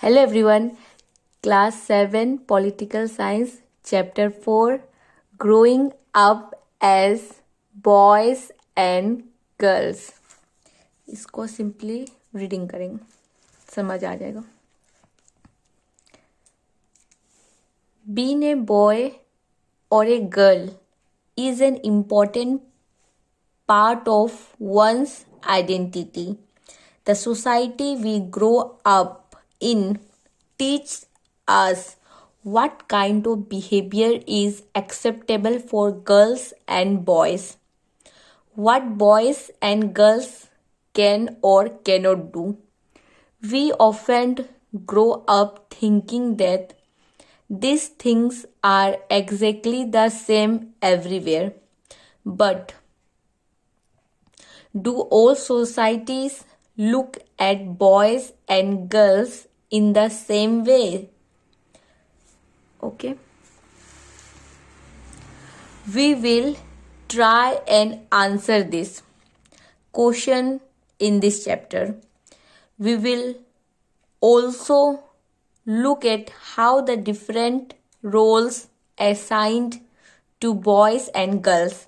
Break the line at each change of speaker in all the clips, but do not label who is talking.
Hello everyone, Class 7 Political Science, Chapter 4 Growing Up as Boys and Girls. इसको simply reading करेंगे, समझ आ जाएगा. Being a boy or a girl is an important part of one's identity. The society we grow up in teaches us what kind of behavior is acceptable for girls and boys, what boys and girls can or cannot do. We often grow up thinking that these things are exactly the same everywhere. But do all societies look at boys and girls in the same way? Okay. We will try and answer this question in this chapter. We will also look at how the different roles assigned to boys and girls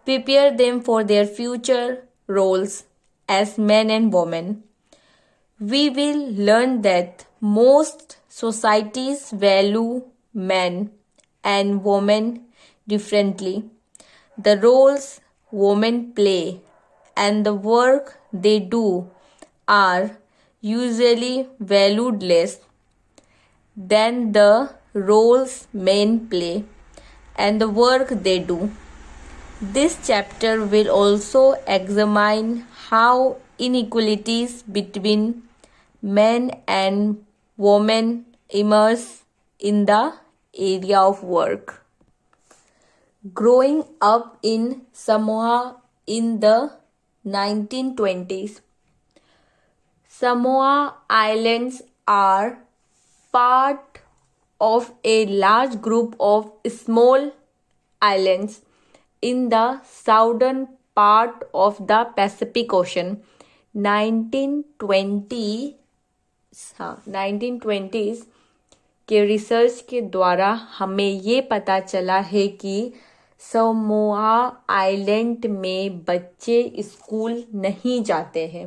prepare them for their future roles as men and women. We will learn that most societies value men and women differently. The roles women play and the work they do are usually valued less than the roles men play and the work they do. This chapter will also examine how inequalities between men and women emerge in the area of work. Growing up in Samoa in the 1920s. Samoa Islands are part of a large group of small islands in the southern part of the Pacific Ocean. 1920s के research के द्वारा हमें ये पता चला है कि Samoa island में बच्चे स्कूल नहीं जाते हैं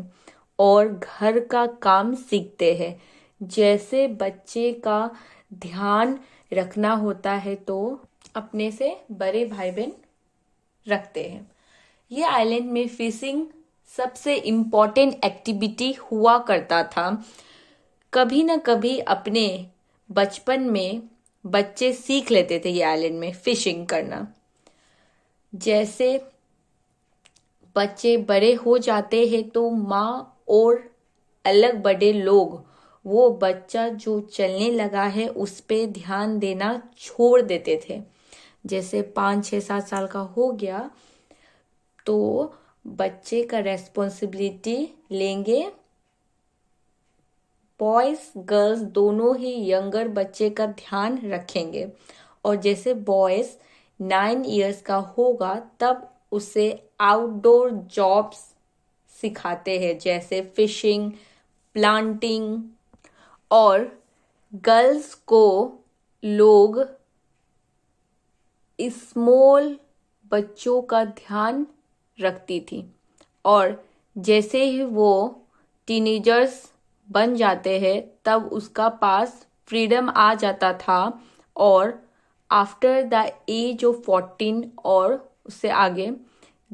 और घर का काम सीखते हैं. जैसे बच्चे का ध्यान रखना होता है तो अपने से बड़े भाई बहन रखते हैं. ये आइलैंड में फिशिंग सबसे इम्पोर्टेंट एक्टिविटी हुआ करता था. कभी न कभी अपने बचपन में बच्चे सीख लेते थे ये आइलैंड में फिशिंग करना. जैसे बच्चे बड़े हो जाते हैं तो माँ और अलग बड़े लोग वो बच्चा जो चलने लगा है उस पे ध्यान देना छोड़ देते थे. जैसे 5, 6, 7 साल का हो गया तो बच्चे का रेस्पॉन्सिबिलिटी लेंगे. बॉयज गर्ल्स दोनों ही यंगर बच्चे का ध्यान रखेंगे और जैसे बॉयज 9 इयर्स का होगा तब उसे आउटडोर जॉब्स सिखाते हैं जैसे फिशिंग, प्लांटिंग. और गर्ल्स को लोग स्मॉल बच्चों का ध्यान रखती थी और जैसे ही वो टीनेजर्स बन जाते हैं तब उसका पास फ्रीडम आ जाता था और आफ्टर द एज ऑफ 14 और उससे आगे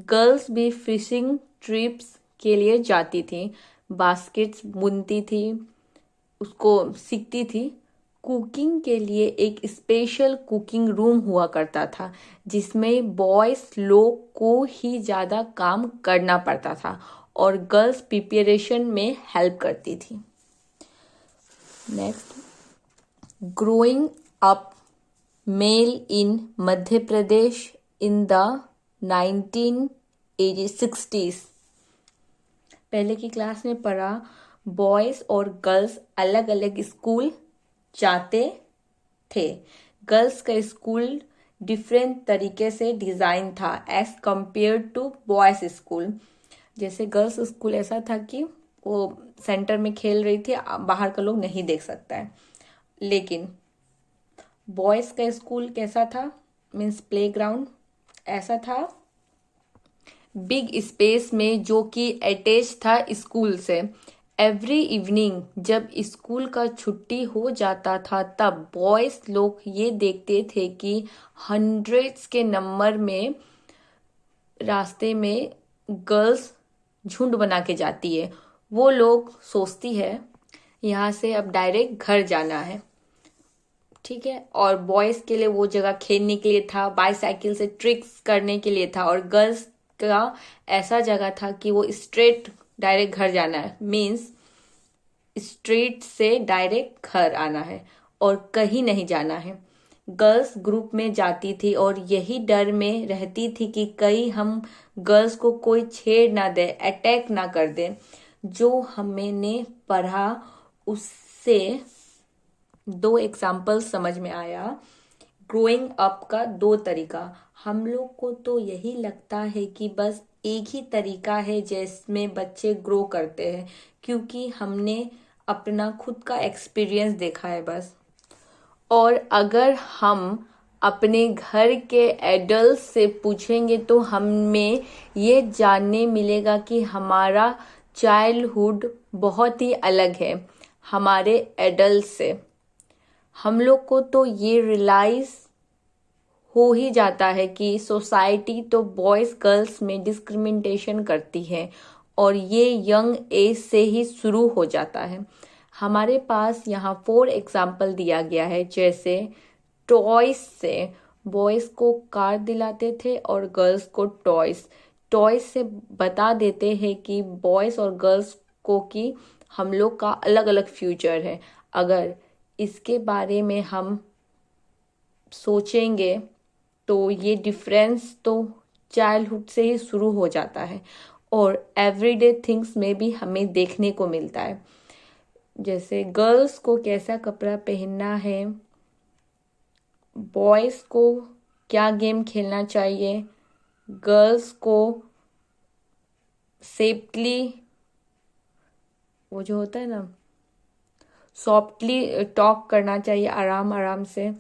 गर्ल्स भी फिशिंग ट्रिप्स के लिए जाती थी. बास्केट्स बुनती थी, उसको सीखती थी. कुकिंग के लिए एक स्पेशल कुकिंग रूम हुआ करता था जिसमें बॉयज लोग को ही ज़्यादा काम करना पड़ता था और गर्ल्स प्रिपरेशन में हेल्प करती थी. Next, growing up male in Madhya Pradesh in the 1960s. पहले की क्लास में पढ़ा बॉयज और गर्ल्स अलग अलग स्कूल जाते थे. गर्ल्स का स्कूल डिफरेंट तरीके से डिज़ाइन था as compare to boys school. जैसे गर्ल्स स्कूल ऐसा था कि वो सेंटर में खेल रही थी, बाहर का लोग नहीं देख सकता है। लेकिन बॉयज़ का स्कूल कैसा था, मीन्स प्लेग्राउंड ऐसा था बिग स्पेस में, जो कि अटैच था स्कूल से। एवरी इवनिंग जब स्कूल का छुट्टी हो जाता था तब बॉयज लोग ये देखते थे कि हंड्रेड्स के नंबर में रास्ते में गर्ल्स झुंड बना के जाती है। वो लोग सोचती है यहाँ से अब डायरेक्ट घर जाना है, ठीक है। और बॉयज के लिए वो जगह खेलने के लिए था, बाईसाइकिल से ट्रिक्स करने के लिए था, और गर्ल्स का ऐसा जगह था कि वो स्ट्रेट डायरेक्ट घर जाना है, मीन्स स्ट्रीट से डायरेक्ट घर आना है और कहीं नहीं जाना है। गर्ल्स ग्रुप में जाती थी और यही डर में रहती थी कि कहीं हम गर्ल्स को कोई छेड़ ना दे, अटैक ना कर दे। जो हमने पढ़ा उससे दो एग्जाम्पल समझ में आया। ग्रोइंग अप का दो तरीका। हम लोग को तो यही लगता है कि बस एक ही तरीका है जिसमें बच्चे ग्रो करते हैं, क्योंकि हमने अपना खुद का एक्सपीरियंस देखा है बस। और अगर हम अपने घर के एडल्ट से पूछेंगे तो हमें ये जानने मिलेगा कि हमारा चाइल्डहुड बहुत ही अलग है हमारे एडल्ट से। हम लोग को तो ये रियलाइज हो ही जाता है कि सोसाइटी तो बॉयज़ गर्ल्स में डिस्क्रिमिनेशन करती है, और ये यंग एज से ही शुरू हो जाता है। हमारे पास यहाँ 4 एग्जाम्पल दिया गया है, जैसे टॉयज से बॉयज़ को कार दिलाते थे और गर्ल्स को टॉयज। टॉयज से बता देते हैं कि बॉयज़ और गर्ल्स को कि हम लोग का अलग अलग फ्यूचर है। अगर इसके बारे में हम सोचेंगे तो ये डिफरेंस तो चाइल्डहुड से ही शुरू हो जाता है, और एवरीडे थिंग्स में भी हमें देखने को मिलता है। जैसे गर्ल्स को कैसा कपड़ा पहनना है, बॉयज़ को क्या गेम खेलना चाहिए, गर्ल्स को सेफ्टली, वो जो होता है ना, सॉफ्टली टॉक करना चाहिए आराम आराम से,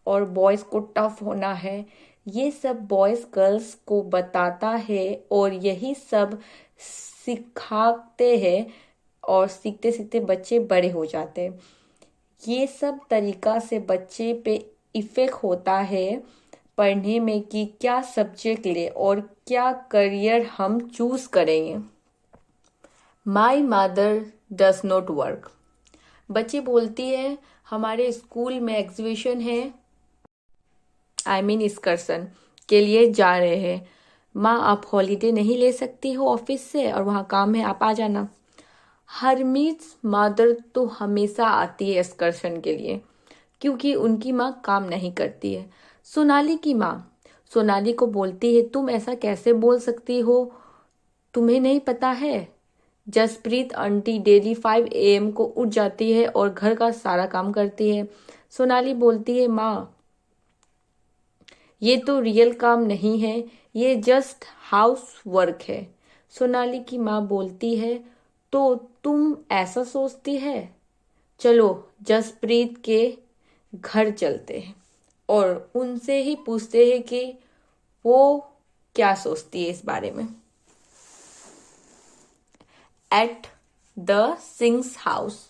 और बॉयज़ को टफ होना है। ये सब बॉयज़ गर्ल्स को बताता है और यही सब सिखाते हैं, और सीखते सीखते बच्चे बड़े हो जाते हैं। ये सब तरीका से बच्चे पे इफ़ेक्ट होता है पढ़ने में कि क्या सब्जेक्ट ले और क्या करियर हम चूज़ करेंगे। My mother does not work. बच्चे बोलती है हमारे स्कूल में एग्जीबिशन है, एक्सकर्शन के लिए जा रहे हैं। माँ आप हॉलीडे नहीं ले सकती हो ऑफिस से, और वहाँ काम है, आप आ जाना। हरमीट्स मदर तो हमेशा आती है एक्सकर्शन के लिए, क्योंकि उनकी माँ काम नहीं करती है। सोनाली की माँ सोनाली को बोलती है तुम ऐसा कैसे बोल सकती हो, तुम्हें नहीं पता है। जसप्रीत आंटी डेली 5 AM को उठ जाती है और घर का सारा काम करती है। सोनाली बोलती है माँ ये तो रियल काम नहीं है, ये जस्ट हाउस वर्क है। सोनाली की माँ बोलती है तो तुम ऐसा सोचती है, चलो जसप्रीत के घर चलते हैं और उनसे ही पूछते हैं कि वो क्या सोचती है इस बारे में। At the sings house.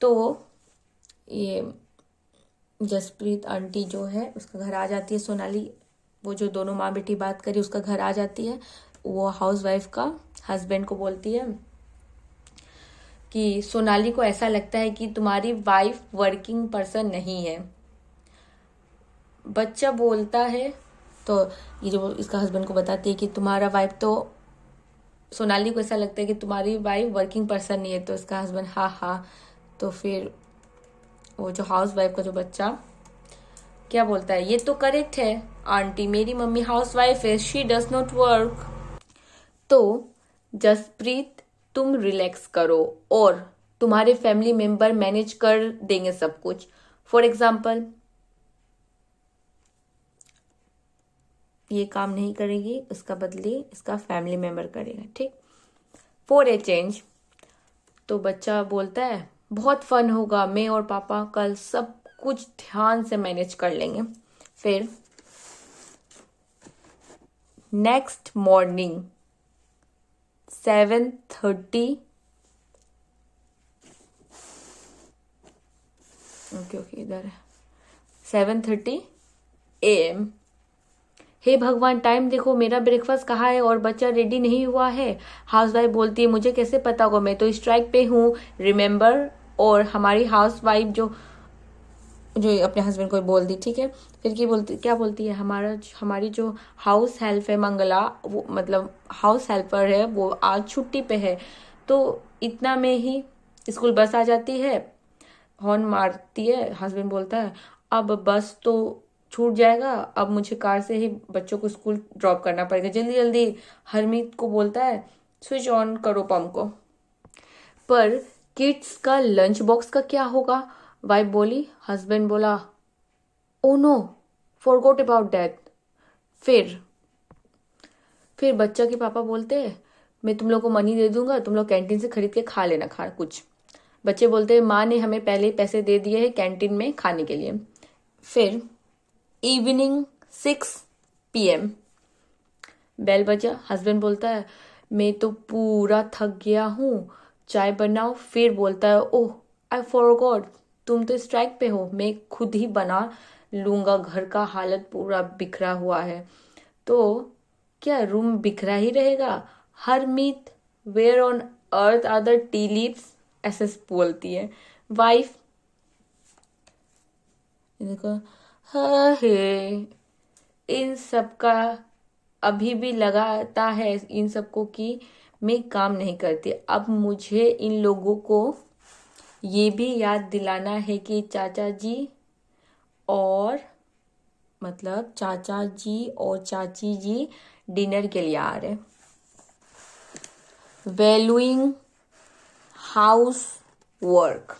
तो ये जसप्रीत आंटी जो है उसका घर आ जाती है। सोनाली, वो जो दोनों माँ बेटी बात करी, उसका घर आ जाती है। वो हाउस वाइफ का हस्बैंड को बोलती है कि सोनाली को ऐसा लगता है कि तुम्हारी वाइफ वर्किंग पर्सन नहीं है। बच्चा बोलता है, तो ये जो इसका हस्बैंड को बताती है कि तुम्हारा वाइफ तो, सोनाली को ऐसा लगता है कि तुम्हारी वाइफ वर्किंग पर्सन नहीं है। तो इसका हस्बैंड हाँ हाँ। तो फिर वो जो हाउस वाइफ का जो बच्चा क्या बोलता है, ये तो करेक्ट है आंटी, मेरी मम्मी हाउस वाइफ है, शी डज नॉट वर्क। तो जसप्रीत तुम रिलैक्स करो और तुम्हारे फैमिली मेंबर मैनेज कर देंगे सब कुछ। फॉर एग्जाम्पल ये काम नहीं करेगी, उसका बदले इसका फैमिली मेंबर करेगा, ठीक। फॉर ए चेंज तो बच्चा बोलता है बहुत फन होगा, मैं और पापा कल सब कुछ ध्यान से मैनेज कर लेंगे। फिर नेक्स्ट मॉर्निंग 7:30 ओके इधर है 7:30 AM। हे भगवान, टाइम देखो, मेरा ब्रेकफास्ट कहाँ है और बच्चा रेडी नहीं हुआ है। हाउसवाइफ बोलती है मुझे कैसे पता होगा, मैं तो स्ट्राइक पे हूँ, रिमेम्बर। और हमारी हाउसवाइफ जो जो अपने हस्बैंड को बोल दी, ठीक है। फिर क्या बोलती है, हमारी जो हाउस हेल्प है मंगला, वो मतलब हाउस हेल्पर है, वो आज छुट्टी पे है। तो इतना में ही स्कूल बस आ जाती है, हॉर्न मारती है। हस्बैंड बोलता है अब बस तो छूट जाएगा, अब मुझे कार से ही बच्चों को स्कूल ड्रॉप करना पड़ेगा, जल्दी जल्दी। हरमीत को बोलता है स्विच ऑन करो पंप को। पर किड्स का लंच बॉक्स का क्या होगा, वाइफ बोली। हस्बैंड बोला oh no, forgot about that. फिर फिर बच्चा के पापा बोलते हैं मैं तुम लोग को मनी दे दूंगा, तुम लोग कैंटीन से खरीद के खा लेना खा कुछ। बच्चे बोलते हैं माँ ने हमें पहले ही पैसे दे दिए हैं कैंटीन में खाने के लिए। फिर इवनिंग 6 PM बेल बजा। हस्बैंड बोलता है मैं तो पूरा थक गया हूँ, चाय बनाओ। फिर बोलता है ओह आई फॉरगॉट, तुम तो स्ट्राइक पे हो, मैं खुद ही बना लूंगा, घर का हालत पूरा बिखरा हुआ है। तो क्या रूम बिखरा ही रहेगा। Harmeet where on earth are the tea leaves, ऐसे बोलती है वाइफ। देखो हाँ है, इन सब का अभी भी लगाता है इन सबको कि मैं काम नहीं करती। अब मुझे इन लोगों को ये भी याद दिलाना है कि चाचा जी और चाची जी डिनर के लिए आ रहे। Valuing house work.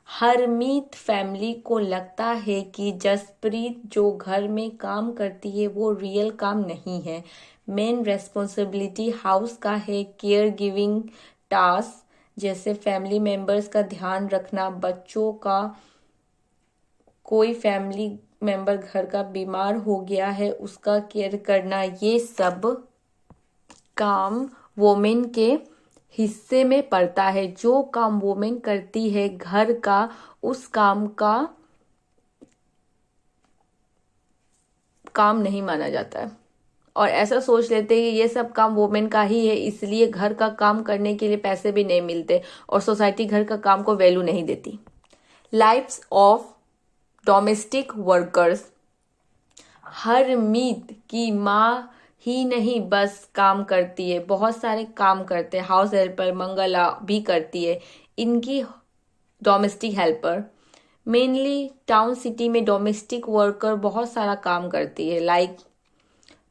Harmeet family को लगता है कि जसप्रीत जो घर में काम करती है वो रियल काम नहीं है। मेन रेस्पॉन्सिबिलिटी हाउस का है, केयर गिविंग टास्क जैसे फैमिली मेंबर्स का ध्यान रखना, बच्चों का, कोई फैमिली मेंबर घर का बीमार हो गया है उसका केयर करना, ये सब काम वोमेन के हिस्से में पड़ता है। जो काम वोमेन करती है घर का, उस काम का काम नहीं माना जाता है। और ऐसा सोच लेते हैं कि ये सब काम वोमेन का ही है, इसलिए घर का काम करने के लिए पैसे भी नहीं मिलते और सोसाइटी घर का काम को वैल्यू नहीं देती। Lifes of domestic workers. Harmeet की माँ ही नहीं बस काम करती है, बहुत सारे काम करते हैं, हाउस हेल्पर मंगला भी करती है, इनकी domestic helper. Mainly town city में डोमेस्टिक वर्कर बहुत सारा काम करती है, लाइक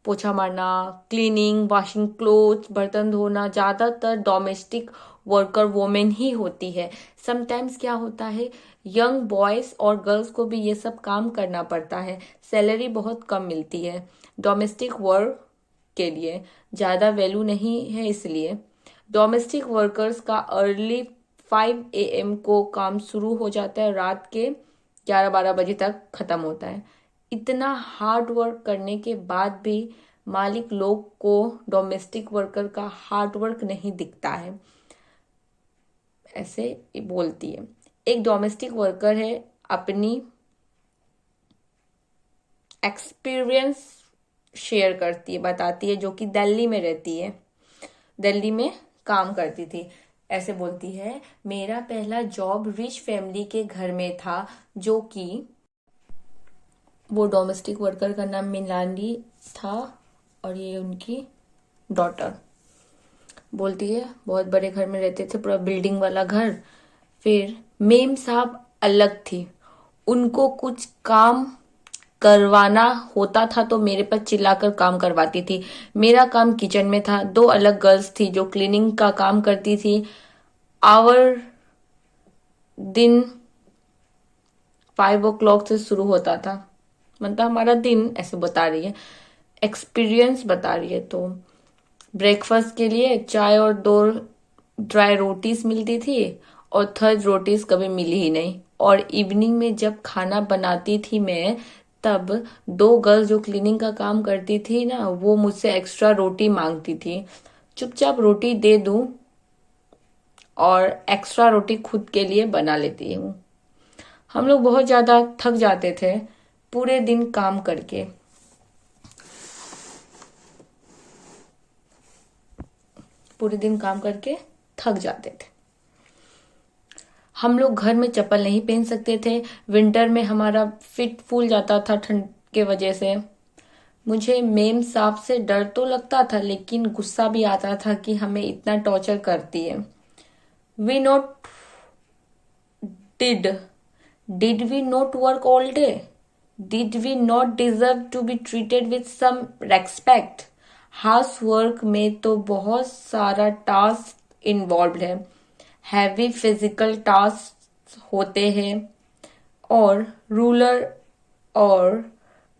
पोछा मारना, क्लीनिंग, वॉशिंग क्लोथ्स, बर्तन धोना। ज़्यादातर डोमेस्टिक वर्कर वोमेन ही होती है। समटाइम्स क्या होता है, यंग बॉयज़ और गर्ल्स को भी ये सब काम करना पड़ता है, सैलरी बहुत कम मिलती है। डोमेस्टिक वर्क के लिए ज़्यादा वैल्यू नहीं है, इसलिए डोमेस्टिक वर्कर्स का अर्ली 5 AM को काम शुरू हो जाता है, रात के 11-12 बजे तक ख़त्म होता है। इतना हार्ड वर्क करने के बाद भी मालिक लोग को डोमेस्टिक वर्कर का हार्ड वर्क नहीं दिखता है, ऐसे बोलती है। एक डोमेस्टिक वर्कर है, अपनी एक्सपीरियंस शेयर करती है, बताती है, जो कि दिल्ली में रहती है, दिल्ली में काम करती थी। ऐसे बोलती है मेरा पहला जॉब रिच फैमिली के घर में था, जो कि वो डोमेस्टिक वर्कर का नाम मिलानी था और ये उनकी डॉटर। बोलती है बहुत बड़े घर में रहते थे, पूरा बिल्डिंग वाला घर। फिर मेम साहब अलग थी, उनको कुछ काम करवाना होता था तो मेरे पर चिल्लाकर काम करवाती थी। मेरा काम किचन में था, 2 अलग गर्ल्स थी जो क्लीनिंग का काम करती थी। आवर दिन 5 o'clock से शुरू होता था, मतलब हमारा दिन, ऐसे बता रही है, एक्सपीरियंस बता रही है। तो ब्रेकफास्ट के लिए चाय और 2 ड्राई रोटीज मिलती थी और थर्ड रोटीज कभी मिली ही नहीं। और इवनिंग में जब खाना बनाती थी मैं, तब दो गर्ल्स जो क्लीनिंग का काम करती थी ना, वो मुझसे एक्स्ट्रा रोटी मांगती थी। चुपचाप रोटी दे दूं और एक्स्ट्रा रोटी खुद के लिए बना लेती हूँ। हम लोग बहुत ज्यादा थक जाते थे पूरे दिन काम करके। पूरे दिन काम करके थक जाते थे। हम लोग घर में चप्पल नहीं पहन सकते थे। विंटर में हमारा फिट फूल जाता था ठंड के वजह से। मुझे मेम साहब से डर तो लगता था, लेकिन गुस्सा भी आता था कि हमें इतना टॉर्चर करती है। We not did did we not work all day? Did we not deserve to be treated with some respect? House work में तो बहुत सारा टास्क इन्वॉल्व है। हैवी फिजिकल टास्क होते हैं और रूरल और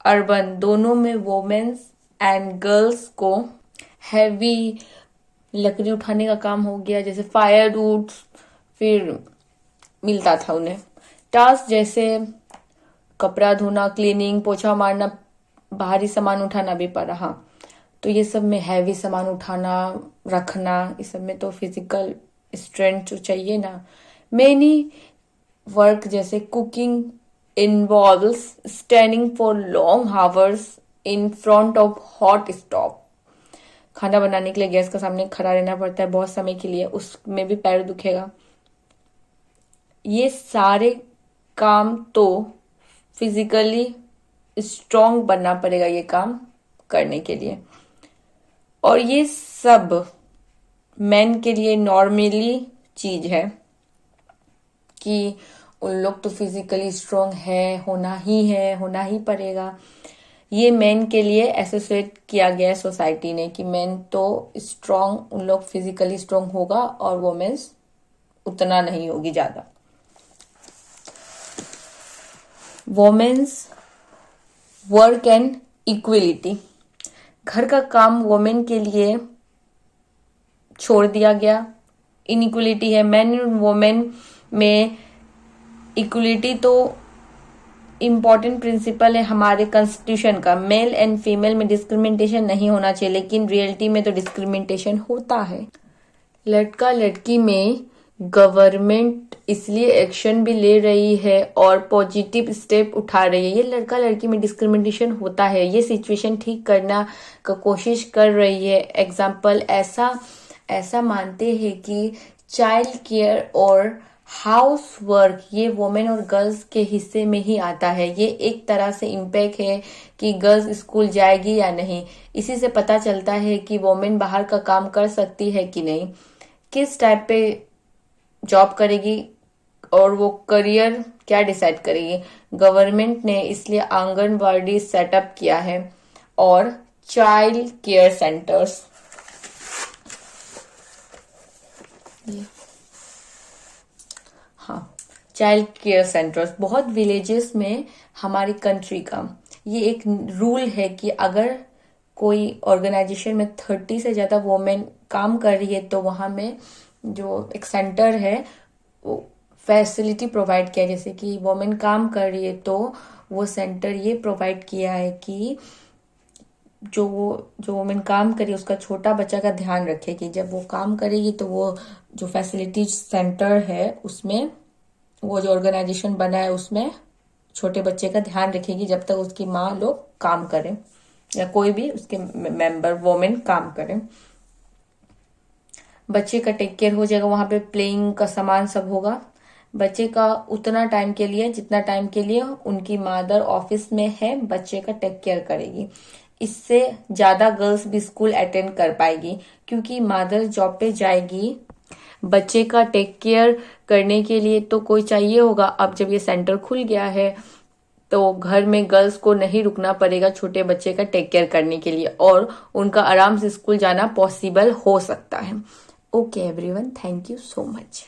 अर्बन दोनों में वोमेन्स एंड गर्ल्स को हैवी लकड़ी उठाने का काम हो गया, जैसे फायरवुड, फिर मिलता था उन्हें टास्क जैसे कपड़ा धोना, क्लीनिंग, पोछा मारना, भारी सामान उठाना भी पड़ा। हाँ, तो ये सब में हैवी सामान उठाना, रखना, इस सब में तो फिजिकल स्ट्रेंथ जो चाहिए ना। मेनी वर्क जैसे cooking involves standing for long hours in front of hot stove. खाना बनाने के लिए गैस के सामने खड़ा रहना पड़ता है बहुत समय के लिए, उसमें भी पैर दुखेगा। ये सारे काम तो फिजिकली स्ट्रांग बनना पड़ेगा ये काम करने के लिए। और ये सब मेन के लिए नॉर्मली चीज है कि उन लोग तो फिजिकली स्ट्रांग है, होना ही पड़ेगा। ये मेन के लिए एसोसिएट किया गया है सोसाइटी ने कि मेन तो स्ट्रांग, उन लोग फिजिकली स्ट्रांग होगा और वोमेन्स उतना नहीं होगी ज्यादा। Women's work and equality. घर का काम वोमेन के लिए छोड़ दिया गया। इनइक्वलिटी है मैन एंड वोमेन में। इक्वलिटी तो इम्पॉर्टेंट प्रिंसिपल है हमारे कॉन्स्टिट्यूशन का। मेल एंड फीमेल में डिस्क्रिमिनेशन नहीं होना चाहिए, लेकिन रियलिटी में तो डिस्क्रिमिनेशन होता है। लड़का लड़की में गवर्नमेंट इसलिए एक्शन भी ले रही है और पॉजिटिव स्टेप उठा रही है। ये लड़का लड़की में डिस्क्रिमिनेशन होता है, ये सिचुएशन ठीक करना का कोशिश कर रही है। एग्जाम्पल ऐसा मानते हैं कि चाइल्ड केयर और हाउस वर्क ये वुमेन और गर्ल्स के हिस्से में ही आता है। ये एक तरह से इम्पैक्ट है कि गर्ल्स स्कूल जाएगी या नहीं। इसी से पता चलता है कि वुमेन बाहर का काम कर सकती है कि नहीं, किस टाइप पे जॉब करेगी और वो करियर क्या डिसाइड करेगी। गवर्नमेंट ने इसलिए आंगनबाड़ी सेटअप किया है और चाइल्ड केयर सेंटर्स। हाँ, चाइल्ड केयर सेंटर्स बहुत विलेजेस में हमारी कंट्री का ये एक रूल है कि अगर कोई ऑर्गेनाइजेशन में 30 से ज्यादा वुमेन काम कर रही है तो वहां में जो एक सेंटर है वो फैसिलिटी प्रोवाइड किया। जैसे कि वुमेन काम कर रही है तो वो सेंटर ये प्रोवाइड किया है कि जो वुमेन काम करी उसका छोटा बच्चा का ध्यान रखे कि जब वो काम करेगी तो वो जो फैसिलिटी सेंटर है उसमें, वो जो ऑर्गेनाइजेशन बना है उसमें छोटे बच्चे का ध्यान रखेगी जब तक उसकी माँ लोग काम करें या कोई भी उसके मेंबर वुमेन काम करें। बच्चे का टेक केयर हो जाएगा, वहां पे प्लेइंग का सामान सब होगा। बच्चे का उतना टाइम के लिए जितना टाइम के लिए उनकी मदर ऑफिस में है बच्चे का टेक केयर करेगी। इससे ज्यादा गर्ल्स भी स्कूल अटेंड कर पाएगी क्योंकि मदर जॉब पे जाएगी। बच्चे का टेक केयर करने के लिए तो कोई चाहिए होगा। अब जब ये सेंटर खुल गया है तो घर में गर्ल्स को नहीं रुकना पड़ेगा छोटे बच्चे का टेक केयर करने के लिए और उनका आराम से स्कूल जाना पॉसिबल हो सकता है। Okay everyone, thank you so much.